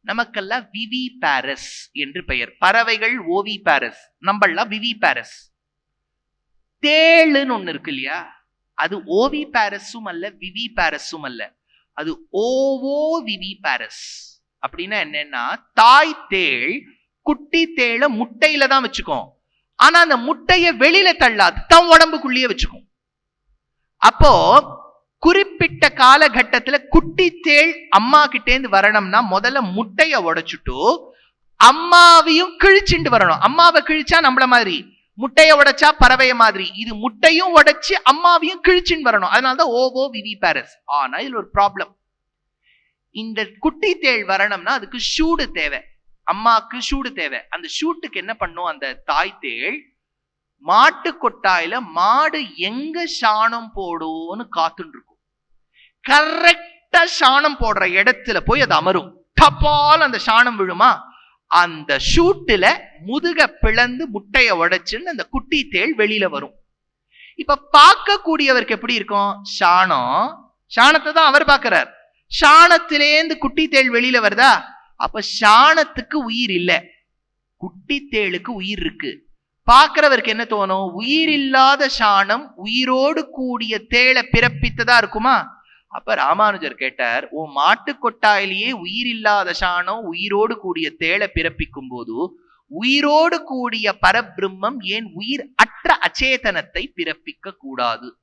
நமக்கெல்லாம் விவி பாரஸ் என்று பெயர். பறவைகள் ஓவி பாரஸ், நம்மளாம் விவி பாரஸ். தேளுன்னு ஒண்ணு இருக்கு இல்லையா, அது ஓவி பாரஸும் அல்ல விவி பாரஸும் அல்ல, அது ஓவோ விவி பாரஸ். அப்படின்னா என்னன்னா, தாய் தேள் குட்டி தேளை முட்டையில தான் வச்சுக்கும், ஆனா அந்த முட்டைய வெளியில தள்ளாது, தன் உடம்புக்குள்ளேயே வச்சுக்கும். அப்போ குறிப்பிட்ட காலகட்டத்துல குட்டி தேள் அம்மா கிட்டேந்து வரணும்னா முதல்ல முட்டைய உடைச்சுட்டு அம்மாவையும் கிழிச்சுட்டு வரணும். அம்மாவை கிழிச்சா நம்மள மாதிரி, முட்டைய உடைச்சா பறவைய மாதிரி. இது முட்டையும் உடைச்சு அம்மாவையும் கிழிச்சுன்னு வரணும். அதனாலதான் ஓவோ விவி பாரஸ். ஆனா இதுல ஒரு ப்ராப்ளம். இந்த குட்டி தேள் வரணும்னா அதுக்கு சூடு தேவை, அம்மாக்கு சூடு தேவை. அந்த சூட்டுக்கு என்ன பண்ணும் அந்த தாய் தேள், மாட்டு கொட்டாயில மாடு எங்க சாணம் போடும்னு காத்துட்டு இருக்கும். கரெக்டா சாணம் போடுற இடத்துல போய் அது அமரும். டப்பால் அந்த சாணம் விழுமா, அந்த ஷூட்டுல முதுக பிளந்து முட்டைய உடைச்சுன்னு அந்த குட்டி தேள் வெளியில வரும். இப்ப பார்க்க கூடியவருக்கு எப்படி இருக்கும், சாணத்தை தான் அவர் பார்க்கிறார். சாணத்திலேந்து குட்டி தேள் வெளியில வருதா, அப்ப சாணத்துக்கு உயிர் இல்ல, குட்டி தேளுக்கு உயிர் இருக்கு. பார்க்கிறவருக்கு என்ன தோணும், உயிர் இல்லாத சாணம் உயிரோடு கூடிய தேளை பிறப்பித்ததா இருக்குமா? அப்ப ராமானுஜர் கேட்டார், உன் மாட்டு கொட்டாயிலேயே உயிர் இல்லாத சாணம் உயிரோடு கூடிய தேளை பிறப்பிக்கும் போது உயிரோடு கூடிய பரபிரம்மம் ஏன் உயிர் அற்ற அச்சேதனத்தை பிறப்பிக்க கூடாது?